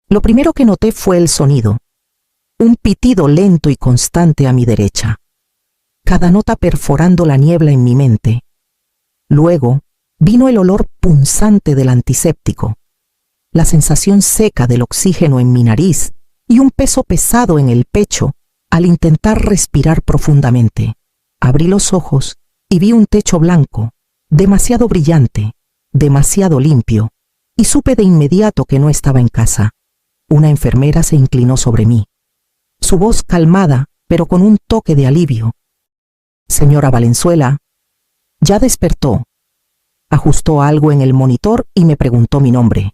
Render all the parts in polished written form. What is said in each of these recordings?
Lo primero que noté fue el sonido, un pitido lento y constante a mi derecha, cada nota perforando la niebla en mi mente. Luego vino el olor punzante del antiséptico, la sensación seca del oxígeno en mi nariz y un peso pesado en el pecho al intentar respirar profundamente. Abrí los ojos y vi un techo blanco, demasiado brillante, demasiado limpio, y supe de inmediato que no estaba en casa. Una enfermera se inclinó sobre mí. Su voz calmada, pero con un toque de alivio. «Señora Valenzuela». Ya despertó. Ajustó algo en el monitor y me preguntó mi nombre,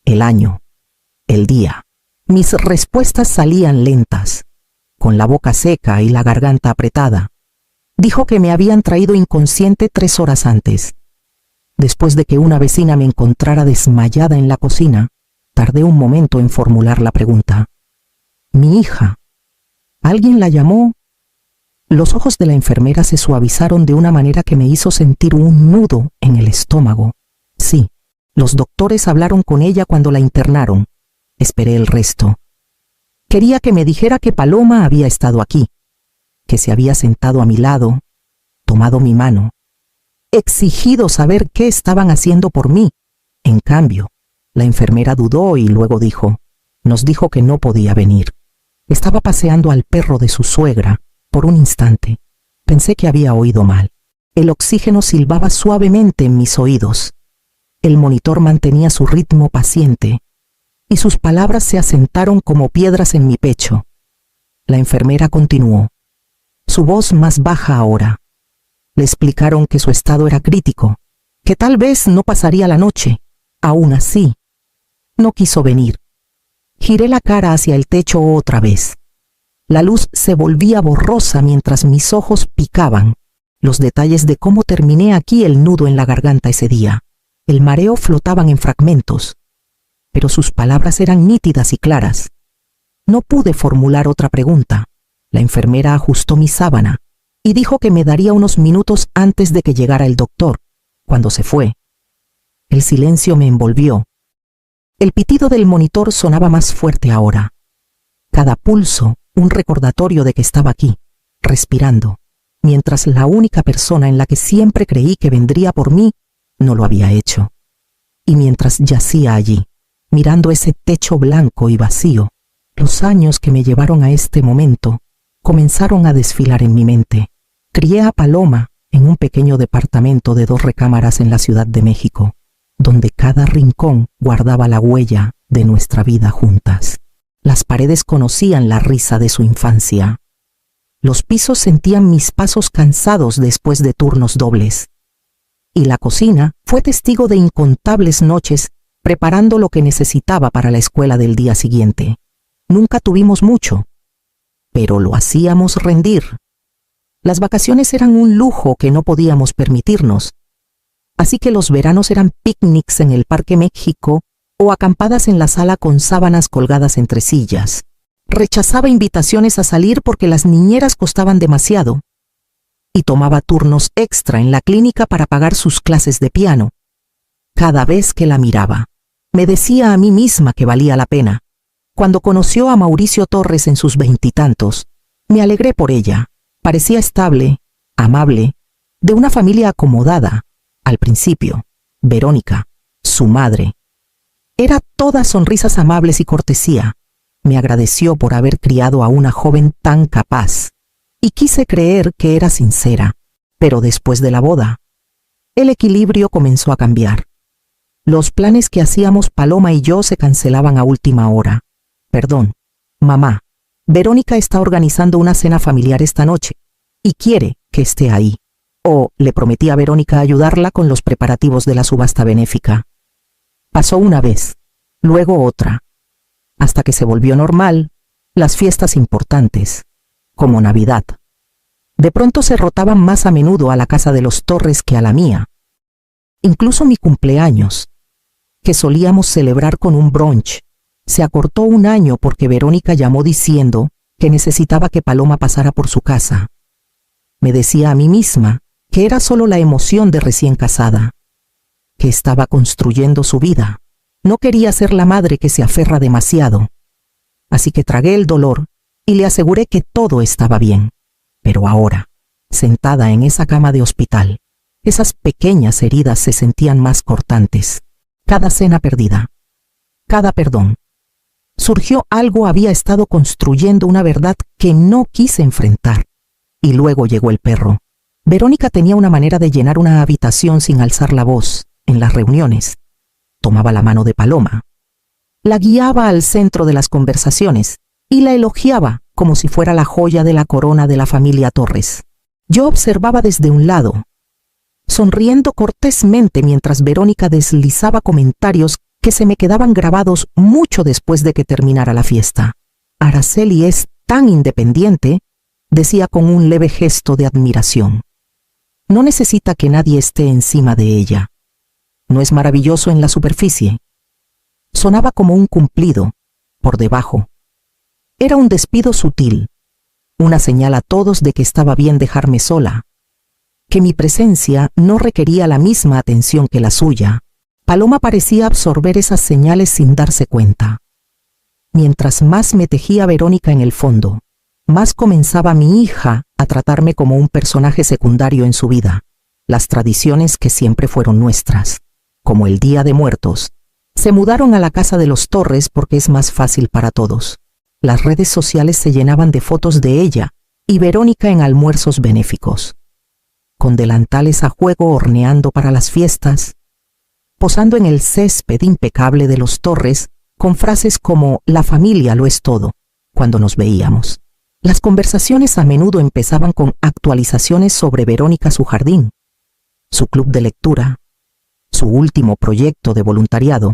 el año, el día. Mis respuestas salían lentas, con la boca seca y la garganta apretada. Dijo que me habían traído inconsciente 3 horas antes. Después de que una vecina me encontrara desmayada en la cocina, tardé un momento en formular la pregunta. «Mi hija. ¿Alguien la llamó?» Los ojos de la enfermera se suavizaron de una manera que me hizo sentir un nudo en el estómago. Sí, los doctores hablaron con ella cuando la internaron. Esperé el resto. Quería que me dijera que Paloma había estado aquí, que se había sentado a mi lado, tomado mi mano, exigido saber qué estaban haciendo por mí. En cambio, la enfermera dudó y luego nos dijo que no podía venir. Estaba paseando al perro de su suegra. Por un instante, pensé que había oído mal. El oxígeno silbaba suavemente en mis oídos. El monitor mantenía su ritmo paciente, y sus palabras se asentaron como piedras en mi pecho. La enfermera continuó, su voz más baja ahora. Le explicaron que su estado era crítico, que tal vez no pasaría la noche. Aún así, no quiso venir. Giré la cara hacia el techo otra vez. La luz se volvía borrosa mientras mis ojos picaban. Los detalles de cómo terminé aquí el nudo en la garganta ese día. El mareo flotaban en fragmentos, pero sus palabras eran nítidas y claras. No pude formular otra pregunta. La enfermera ajustó mi sábana y dijo que me daría unos minutos antes de que llegara el doctor. Cuando se fue, el silencio me envolvió. El pitido del monitor sonaba más fuerte ahora. Cada pulso, un recordatorio de que estaba aquí, respirando, mientras la única persona en la que siempre creí que vendría por mí no lo había hecho. Y mientras yacía allí, mirando ese techo blanco y vacío, los años que me llevaron a este momento comenzaron a desfilar en mi mente. Crié a Paloma en un pequeño departamento de 2 recámaras en la Ciudad de México, donde cada rincón guardaba la huella de nuestra vida juntas. Las paredes conocían la risa de su infancia. Los pisos sentían mis pasos cansados después de turnos dobles. Y la cocina fue testigo de incontables noches preparando lo que necesitaba para la escuela del día siguiente. Nunca tuvimos mucho, pero lo hacíamos rendir. Las vacaciones eran un lujo que no podíamos permitirnos, así que los veranos eran picnics en el Parque México o acampadas en la sala con sábanas colgadas entre sillas. Rechazaba invitaciones a salir porque las niñeras costaban demasiado y tomaba turnos extra en la clínica para pagar sus clases de piano. Cada vez que la miraba, me decía a mí misma que valía la pena. Cuando conoció a Mauricio Torres en sus 20 y tantos, me alegré por ella. Parecía estable, amable, de una familia acomodada. Al principio, Verónica, su madre, era toda sonrisas amables y cortesía. Me agradeció por haber criado a una joven tan capaz, y quise creer que era sincera. Pero después de la boda, el equilibrio comenzó a cambiar. Los planes que hacíamos Paloma y yo se cancelaban a última hora. Perdón, mamá, Verónica está organizando una cena familiar esta noche, y quiere que esté ahí. Le prometí a Verónica ayudarla con los preparativos de la subasta benéfica. Pasó una vez, luego otra, hasta que se volvió normal las fiestas importantes, como Navidad. De pronto se rotaban más a menudo a la casa de los Torres que a la mía. Incluso mi cumpleaños, que solíamos celebrar con un brunch, se acortó 1 año porque Verónica llamó diciendo que necesitaba que Paloma pasara por su casa. Me decía a mí misma que era solo la emoción de recién casada, que estaba construyendo su vida, No quería ser la madre que se aferra demasiado. Así que tragué el dolor y le aseguré que todo estaba bien. Pero ahora, sentada en esa cama de hospital, esas pequeñas heridas se sentían más cortantes. Cada cena perdida, cada perdón. Surgió algo, había estado construyendo una verdad que no quise enfrentar. Y luego llegó el perro. Verónica tenía una manera de llenar una habitación sin alzar la voz en las reuniones. Tomaba la mano de Paloma, la guiaba al centro de las conversaciones y la elogiaba como si fuera la joya de la corona de la familia Torres. Yo observaba desde un lado, sonriendo cortésmente mientras Verónica deslizaba comentarios que se me quedaban grabados mucho después de que terminara la fiesta. Araceli es tan independiente, decía con un leve gesto de admiración. No necesita que nadie esté encima de ella. ¿No es maravilloso en la superficie? Sonaba como un cumplido, por debajo. Era un despido sutil, una señal a todos de que estaba bien dejarme sola, que mi presencia no requería la misma atención que la suya. Paloma parecía absorber esas señales sin darse cuenta. Mientras más me tejía Verónica en el fondo, más comenzaba mi hija a tratarme como un personaje secundario en su vida. Las tradiciones que siempre fueron nuestras, como el Día de Muertos, se mudaron a la casa de los Torres porque es más fácil para todos. Las redes sociales se llenaban de fotos de ella y Verónica en almuerzos benéficos, con delantales a juego horneando para las fiestas, posando en el césped impecable de los Torres con frases como «la familia lo es todo» cuando nos veíamos. Las conversaciones a menudo empezaban con actualizaciones sobre Verónica, su jardín, su club de lectura, su último proyecto de voluntariado,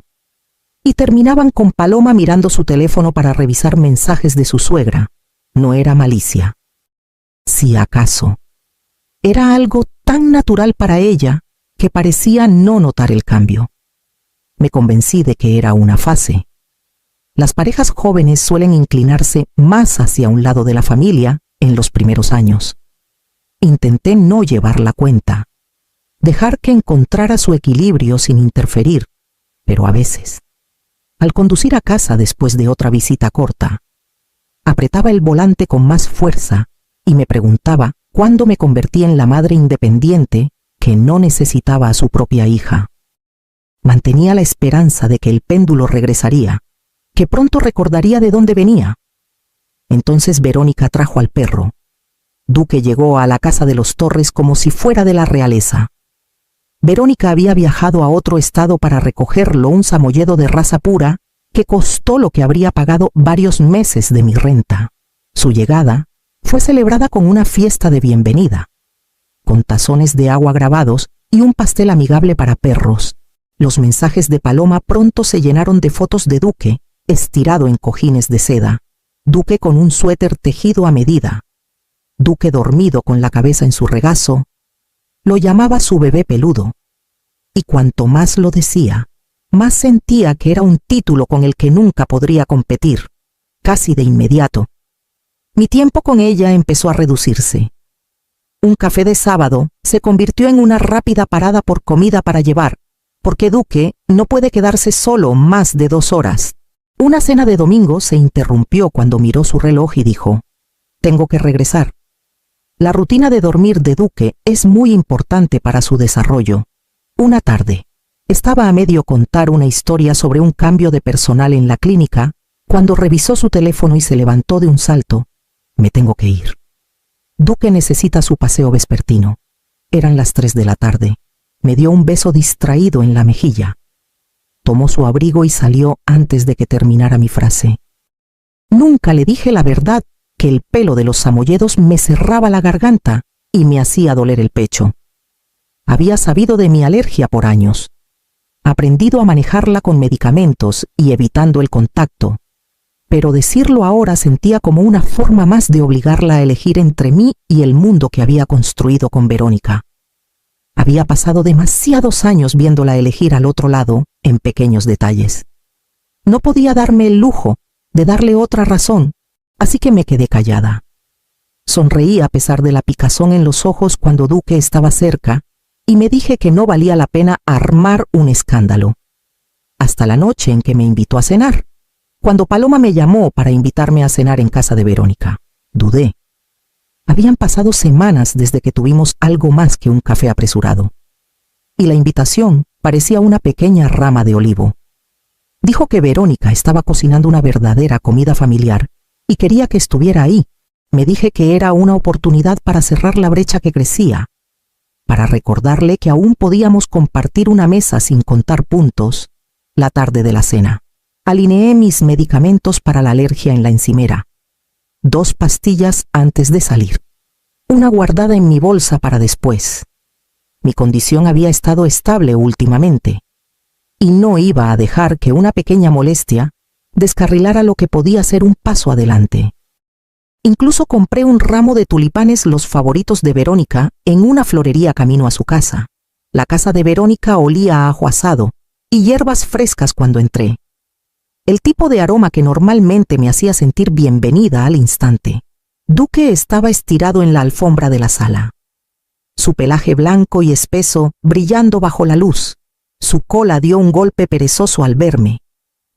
y terminaban con Paloma mirando su teléfono para revisar mensajes de su suegra. No era malicia. Si acaso, era algo tan natural para ella que parecía no notar el cambio. Me convencí de que era una fase. Las parejas jóvenes suelen inclinarse más hacia un lado de la familia en los primeros años. Intenté no llevar la cuenta, dejar que encontrara su equilibrio sin interferir, pero a veces, al conducir a casa después de otra visita corta, apretaba el volante con más fuerza y me preguntaba cuándo me convertí en la madre independiente que no necesitaba a su propia hija. Mantenía la esperanza de que el péndulo regresaría, que pronto recordaría de dónde venía. Entonces Verónica trajo al perro. Duque llegó a la casa de los Torres como si fuera de la realeza. Verónica había viajado a otro estado para recogerlo, un samoyedo de raza pura que costó lo que habría pagado varios meses de mi renta. Su llegada fue celebrada con una fiesta de bienvenida, con tazones de agua grabados y un pastel amigable para perros. Los mensajes de Paloma pronto se llenaron de fotos de Duque, estirado en cojines de seda, Duque con un suéter tejido a medida, Duque dormido con la cabeza en su regazo. Lo llamaba su bebé peludo, y cuanto más lo decía, más sentía que era un título con el que nunca podría competir. Casi de inmediato, mi tiempo con ella empezó a reducirse. Un café de sábado se convirtió en una rápida parada por comida para llevar, porque Duque no puede quedarse solo más de 2 horas. Una cena de domingo se interrumpió cuando miró su reloj y dijo: «Tengo que regresar». La rutina de dormir de Duque es muy importante para su desarrollo. Una tarde, estaba a medio contar una historia sobre un cambio de personal en la clínica cuando revisó su teléfono y se levantó de un salto. «Me tengo que ir. Duque necesita su paseo vespertino». Eran las 3 de la tarde. Me dio un beso distraído en la mejilla. Tomó su abrigo y salió antes de que terminara mi frase. Nunca le dije la verdad, que el pelo de los samoyedos me cerraba la garganta y me hacía doler el pecho. Había sabido de mi alergia por años, aprendido a manejarla con medicamentos y evitando el contacto, pero decirlo ahora sentía como una forma más de obligarla a elegir entre mí y el mundo que había construido con Verónica. Había pasado demasiados años viéndola elegir al otro lado en pequeños detalles. No podía darme el lujo de darle otra razón, así que me quedé callada. Sonreí a pesar de la picazón en los ojos cuando Duque estaba cerca y me dije que no valía la pena armar un escándalo. hasta la noche en que me invitó a cenar. Cuando Paloma me llamó para invitarme a cenar en casa de Verónica, dudé. Habían pasado semanas desde que tuvimos algo más que un café apresurado, y la invitación parecía una pequeña rama de olivo. Dijo que Verónica estaba cocinando una verdadera comida familiar y quería que estuviera ahí. Me dije que era una oportunidad para cerrar la brecha que crecía, para recordarle que aún podíamos compartir una mesa sin contar puntos la tarde de la cena. Alineé mis medicamentos para la alergia en la encimera. 2 pastillas antes de salir. Una guardada en mi bolsa para después. Mi condición había estado estable últimamente, y no iba a dejar que una pequeña molestia descarrilara lo que podía ser un paso adelante. Incluso compré un ramo de tulipanes, los favoritos de Verónica, en una florería camino a su casa. La casa de Verónica olía a ajo asado y hierbas frescas cuando entré. El tipo de aroma que normalmente me hacía sentir bienvenida al instante. Duque estaba estirado en la alfombra de la sala. Su pelaje blanco y espeso brillando bajo la luz. Su cola dio un golpe perezoso al verme.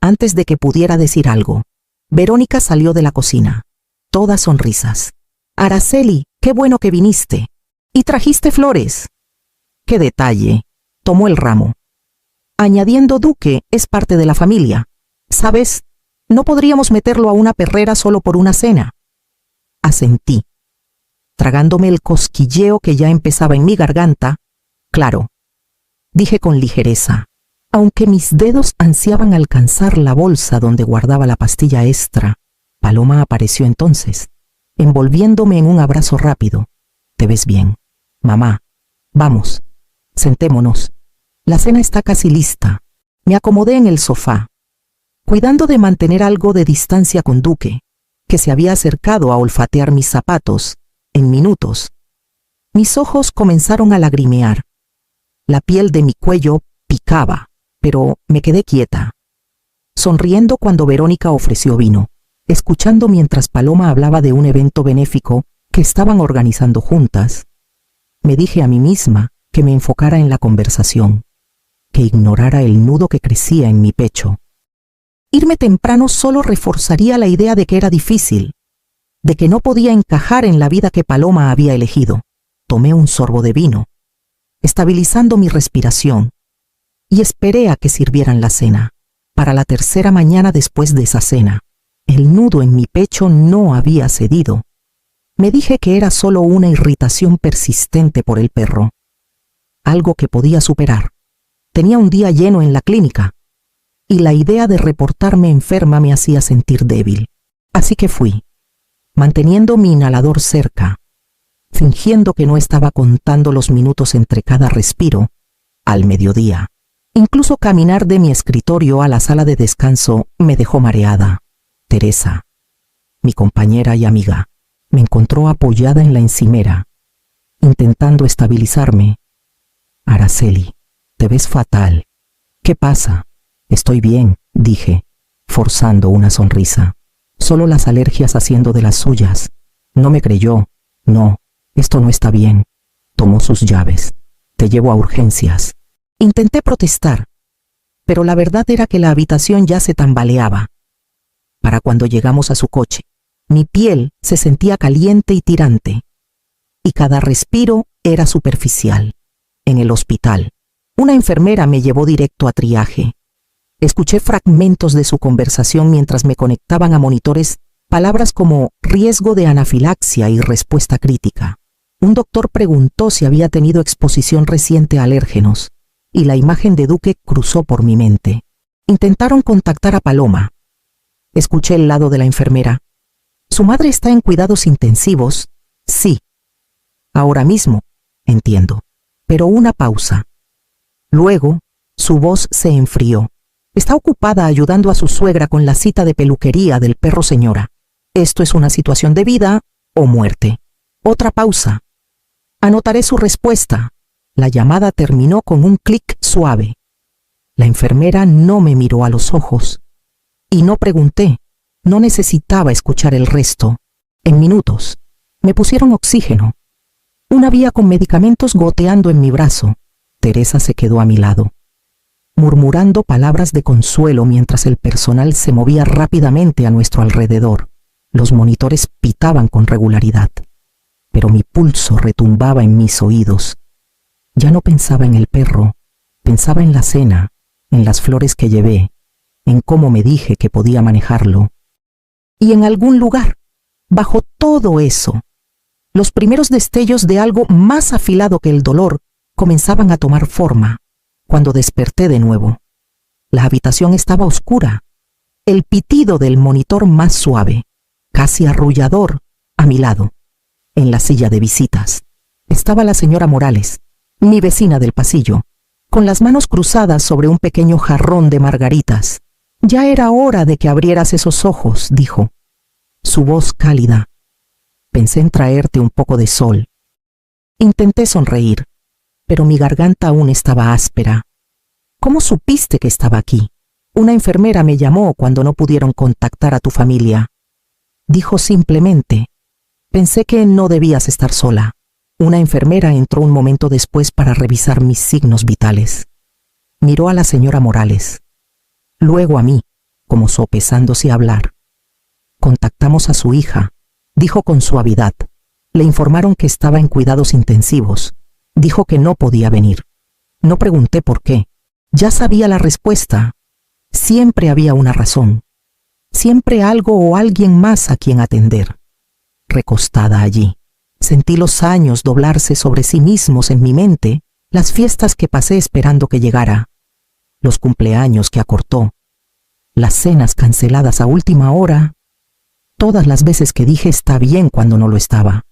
Antes de que pudiera decir algo, Verónica salió de la cocina. Todas sonrisas. Araceli, qué bueno que viniste. ¿Y trajiste flores? ¡Qué detalle! Tomó el ramo. Añadiendo, Duque es parte de la familia. ¿Sabes? No podríamos meterlo a una perrera solo por una cena. Asentí, tragándome el cosquilleo que ya empezaba en mi garganta. Claro, dije con ligereza, aunque mis dedos ansiaban alcanzar la bolsa donde guardaba la pastilla extra. Paloma apareció entonces, envolviéndome en un abrazo rápido. ¿Te ves bien? Mamá, vamos, sentémonos. La cena está casi lista. Me acomodé en el sofá, cuidando de mantener algo de distancia con Duque, que se había acercado a olfatear mis zapatos. En minutos, mis ojos comenzaron a lagrimear. La piel de mi cuello picaba, pero me quedé quieta, sonriendo cuando Verónica ofreció vino, escuchando mientras Paloma hablaba de un evento benéfico que estaban organizando juntas. Me dije a mí misma que me enfocara en la conversación, que ignorara el nudo que crecía en mi pecho. Irme temprano solo reforzaría la idea de que era difícil, de que no podía encajar en la vida que Paloma había elegido. Tomé un sorbo de vino, estabilizando mi respiración, y esperé a que sirvieran la cena. Para la tercera mañana después de esa cena, el nudo en mi pecho no había cedido. Me dije que era solo una irritación persistente por el perro, algo que podía superar. Tenía un día lleno en la clínica, y la idea de reportarme enferma me hacía sentir débil. Así que fui, manteniendo mi inhalador cerca, fingiendo que no estaba contando los minutos entre cada respiro, al mediodía. Incluso caminar de mi escritorio a la sala de descanso me dejó mareada. Teresa, mi compañera y amiga, me encontró apoyada en la encimera, intentando estabilizarme. Araceli, te ves fatal. ¿Qué pasa? Estoy bien, dije, forzando una sonrisa. Solo las alergias haciendo de las suyas. No me creyó. No, esto no está bien. Tomó sus llaves. Te llevo a urgencias. Intenté protestar, pero la verdad era que la habitación ya se tambaleaba. Para cuando llegamos a su coche, mi piel se sentía caliente y tirante, y cada respiro era superficial. En el hospital, una enfermera me llevó directo a triaje. Escuché fragmentos de su conversación mientras me conectaban a monitores, palabras como riesgo de anafilaxia y respuesta crítica. Un doctor preguntó si había tenido exposición reciente a alérgenos, y la imagen de Duque cruzó por mi mente. Intentaron contactar a Paloma. Escuché el lado de la enfermera. ¿Su madre está en cuidados intensivos? Sí. Ahora mismo, entiendo. Pero una pausa. Luego, su voz se enfrió. Está ocupada ayudando a su suegra con la cita de peluquería del perro señora. Esto es una situación de vida o muerte. Otra pausa. Anotaré su respuesta. La llamada terminó con un clic suave. La enfermera no me miró a los ojos. Y no pregunté. No necesitaba escuchar el resto. En minutos, me pusieron oxígeno. Una vía con medicamentos goteando en mi brazo. Teresa se quedó a mi lado. murmurando palabras de consuelo mientras el personal se movía rápidamente a nuestro alrededor. Los monitores pitaban con regularidad, pero mi pulso retumbaba en mis oídos. Ya no pensaba en el perro, pensaba en la cena, en las flores que llevé, en cómo me dije que podía manejarlo. Y en algún lugar, bajo todo eso, los primeros destellos de algo más afilado que el dolor comenzaban a tomar forma. Cuando desperté de nuevo, la habitación estaba oscura, el pitido del monitor más suave, casi arrullador, a mi lado. En la silla de visitas estaba la señora Morales, mi vecina del pasillo, con las manos cruzadas sobre un pequeño jarrón de margaritas. «Ya era hora de que abrieras esos ojos», dijo. Su voz cálida. «Pensé en traerte un poco de sol». Intenté sonreír, pero mi garganta aún estaba áspera. «¿Cómo supiste que estaba aquí? Una enfermera me llamó cuando no pudieron contactar a tu familia». Dijo simplemente. «Pensé que no debías estar sola». Una enfermera entró un momento después para revisar mis signos vitales. Miró a la señora Morales, luego a mí, como sopesándose a hablar. «Contactamos a su hija», dijo con suavidad. «Le informaron que estaba en cuidados intensivos. Dijo que no podía venir». No pregunté por qué. Ya sabía la respuesta. Siempre había una razón. Siempre algo o alguien más a quien atender. Recostada allí, sentí los años doblarse sobre sí mismos en mi mente, las fiestas que pasé esperando que llegara, los cumpleaños que acortó, las cenas canceladas a última hora, todas las veces que dije está bien cuando no lo estaba,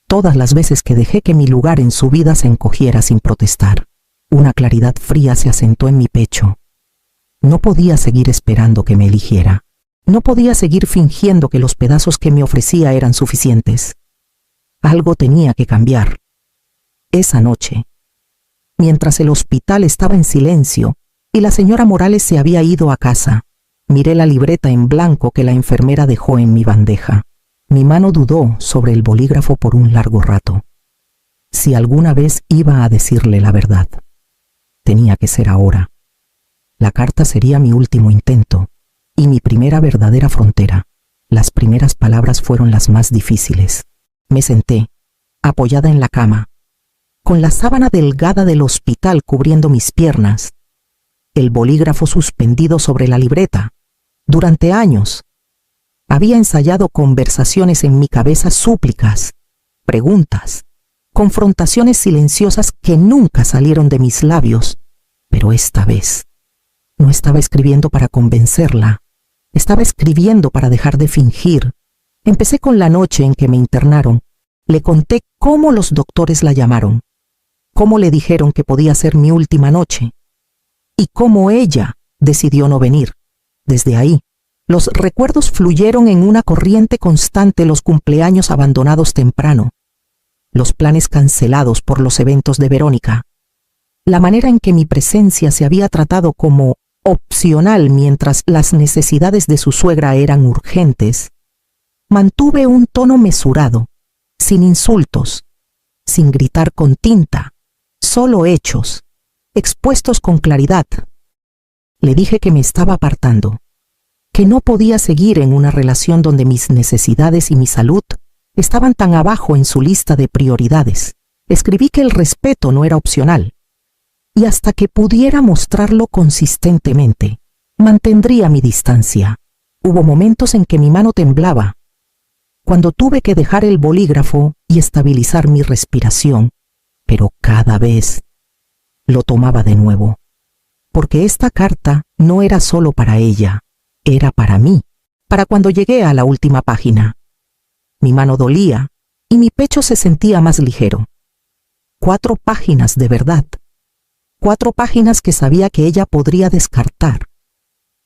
todas las veces que dejé que mi lugar en su vida se encogiera sin protestar. Una claridad fría se asentó en mi pecho. No podía seguir esperando que me eligiera. No podía seguir fingiendo que los pedazos que me ofrecía eran suficientes. Algo tenía que cambiar. Esa noche, mientras el hospital estaba en silencio y la señora Morales se había ido a casa, miré la libreta en blanco que la enfermera dejó en mi bandeja. Mi mano dudó sobre el bolígrafo por un largo rato. Si alguna vez iba a decirle la verdad, tenía que ser ahora. La carta sería mi último intento y mi primera verdadera frontera. Las primeras palabras fueron las más difíciles. Me senté, apoyada en la cama, con la sábana delgada del hospital cubriendo mis piernas, el bolígrafo suspendido sobre la libreta. Durante años, había ensayado conversaciones en mi cabeza, súplicas, preguntas, confrontaciones silenciosas que nunca salieron de mis labios, pero esta vez no estaba escribiendo para convencerla, estaba escribiendo para dejar de fingir. Empecé con la noche en que me internaron. Le conté cómo los doctores la llamaron, cómo le dijeron que podía ser mi última noche, y cómo ella decidió no venir. Desde ahí, los recuerdos fluyeron en una corriente constante: los cumpleaños abandonados temprano, los planes cancelados por los eventos de Verónica, la manera en que mi presencia se había tratado como opcional mientras las necesidades de su suegra eran urgentes. Mantuve un tono mesurado, sin insultos, sin gritar con tinta, solo hechos, expuestos con claridad. Le dije que me estaba apartando, que no podía seguir en una relación donde mis necesidades y mi salud estaban tan abajo en su lista de prioridades. Escribí que el respeto no era opcional, y hasta que pudiera mostrarlo consistentemente, mantendría mi distancia. Hubo momentos en que mi mano temblaba, cuando tuve que dejar el bolígrafo y estabilizar mi respiración, pero cada vez lo tomaba de nuevo, porque esta carta no era solo para ella, era para mí, para cuando llegué a la última página. Mi mano dolía y mi pecho se sentía más ligero. 4 páginas de verdad, 4 páginas que sabía que ella podría descartar,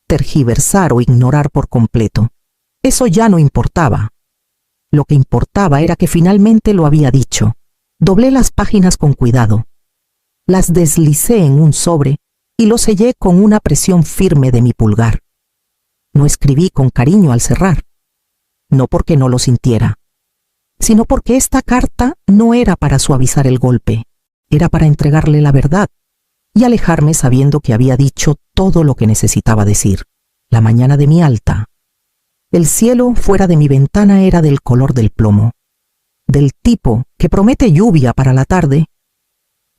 tergiversar o ignorar por completo. Eso ya no importaba. Lo que importaba era que finalmente lo había dicho. Doblé las páginas con cuidado. Las deslicé en un sobre y lo sellé con una presión firme de mi pulgar. No escribí con cariño al cerrar, no porque no lo sintiera, sino porque esta carta no era para suavizar el golpe, era para entregarle la verdad, y alejarme sabiendo que había dicho todo lo que necesitaba decir. La mañana de mi alta. El cielo fuera de mi ventana era del color del plomo, del tipo que promete lluvia para la tarde.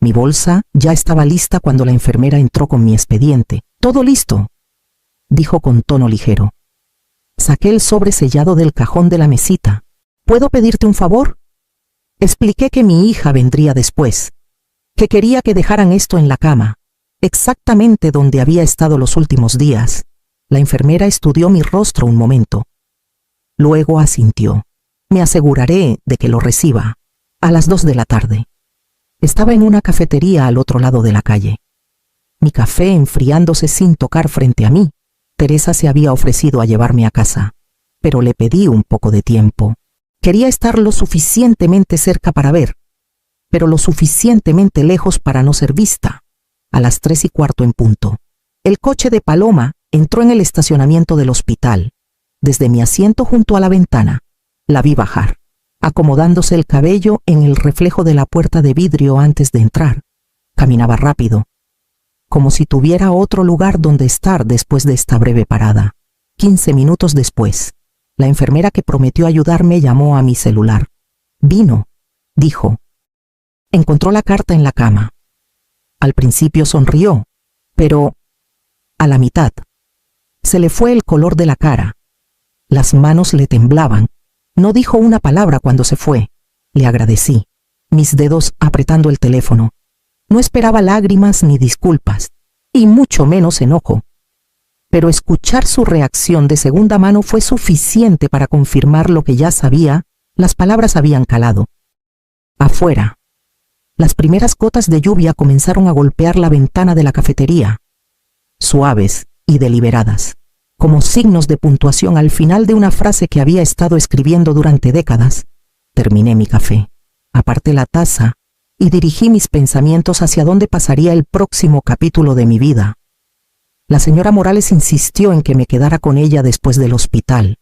Mi bolsa ya estaba lista cuando la enfermera entró con mi expediente. «Todo listo», dijo con tono ligero. Saqué el sobre sellado del cajón de la mesita. «¿Puedo pedirte un favor?». Expliqué que mi hija vendría después, que quería que dejaran esto en la cama, exactamente donde había estado los últimos días. La enfermera estudió mi rostro un momento. Luego asintió. «Me aseguraré de que lo reciba. A las 2 de la tarde». Estaba en una cafetería al otro lado de la calle. Mi café enfriándose sin tocar frente a mí. Teresa se había ofrecido a llevarme a casa, pero le pedí un poco de tiempo. Quería estar lo suficientemente cerca para ver, pero lo suficientemente lejos para no ser vista. A las 3:15 en punto. El coche de Paloma entró en el estacionamiento del hospital. Desde mi asiento junto a la ventana, la vi bajar, acomodándose el cabello en el reflejo de la puerta de vidrio antes de entrar. Caminaba rápido, como si tuviera otro lugar donde estar después de esta breve parada. 15 minutos después, la enfermera que prometió ayudarme llamó a mi celular. «Vino», dijo. Encontró la carta en la cama. Al principio sonrió, pero a la mitad se le fue el color de la cara. Las manos le temblaban. No dijo una palabra cuando se fue. Le agradecí, mis dedos apretando el teléfono. No esperaba lágrimas ni disculpas, y mucho menos enojo. Pero escuchar su reacción de segunda mano fue suficiente para confirmar lo que ya sabía. Las palabras habían calado. Afuera, las primeras gotas de lluvia comenzaron a golpear la ventana de la cafetería, suaves y deliberadas, como signos de puntuación al final de una frase que había estado escribiendo durante décadas. Terminé mi café, aparté la taza y dirigí mis pensamientos hacia dónde pasaría el próximo capítulo de mi vida. La señora Morales insistió en que me quedara con ella después del hospital,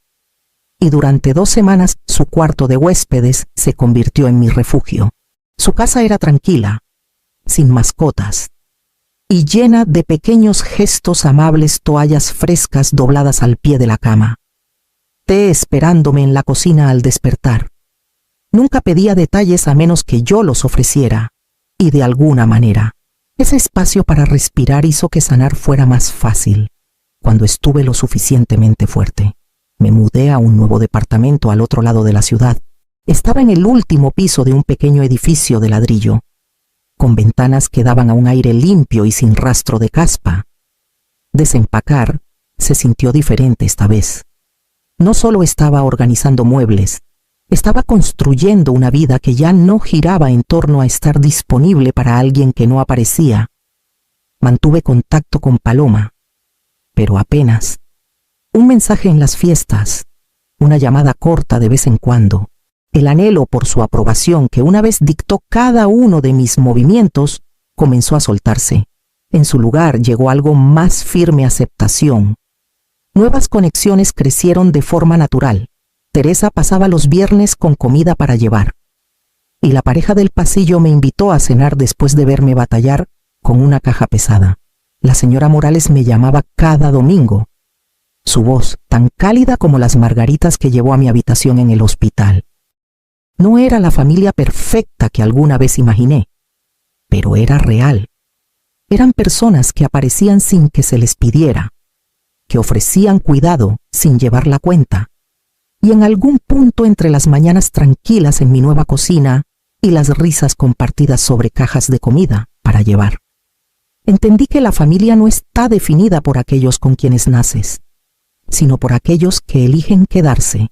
y durante 2 semanas su cuarto de huéspedes se convirtió en mi refugio. Su casa era tranquila, sin mascotas, y llena de pequeños gestos amables, toallas frescas dobladas al pie de la cama, té esperándome en la cocina al despertar. Nunca pedía detalles a menos que yo los ofreciera, y de alguna manera, ese espacio para respirar hizo que sanar fuera más fácil. Cuando estuve lo suficientemente fuerte, me mudé a un nuevo departamento al otro lado de la ciudad. Estaba en el último piso de un pequeño edificio de ladrillo, con ventanas que daban a un aire limpio y sin rastro de caspa. Desempacar se sintió diferente esta vez. No solo estaba organizando muebles, estaba construyendo una vida que ya no giraba en torno a estar disponible para alguien que no aparecía. Mantuve contacto con Paloma, pero apenas. Un mensaje en las fiestas, una llamada corta de vez en cuando. El anhelo por su aprobación, que una vez dictó cada uno de mis movimientos, comenzó a soltarse. En su lugar llegó algo más firme: aceptación. Nuevas conexiones crecieron de forma natural. Teresa pasaba los viernes con comida para llevar, y la pareja del pasillo me invitó a cenar después de verme batallar con una caja pesada. La señora Morales me llamaba cada domingo, su voz tan cálida como las margaritas que llevó a mi habitación en el hospital. No era la familia perfecta que alguna vez imaginé, pero era real. Eran personas que aparecían sin que se les pidiera, que ofrecían cuidado sin llevar la cuenta. Y en algún punto entre las mañanas tranquilas en mi nueva cocina y las risas compartidas sobre cajas de comida para llevar, entendí que la familia no está definida por aquellos con quienes naces, sino por aquellos que eligen quedarse.